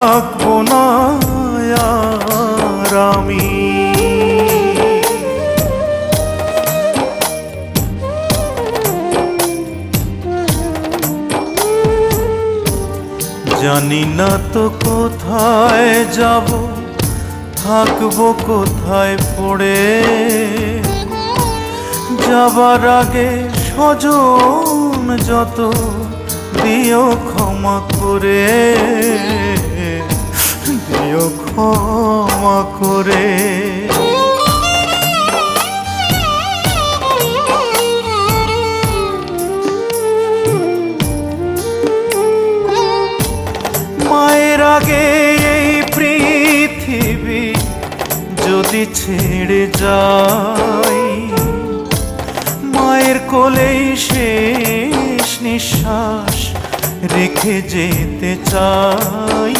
থাকবো না আর আমি। জানি না তো কোথায় যাব, থাকবো কোথায় পড়ে। যাবার আগে স্বজন যত দিও ক্ষমা করে, দিও ক্ষমা করে। মায়ের আগে এই পৃথিবী যদি ছেড়ে যাই, মায়ের কোলেই শেষ নিঃশ্বাস রেখে যেতে চাই।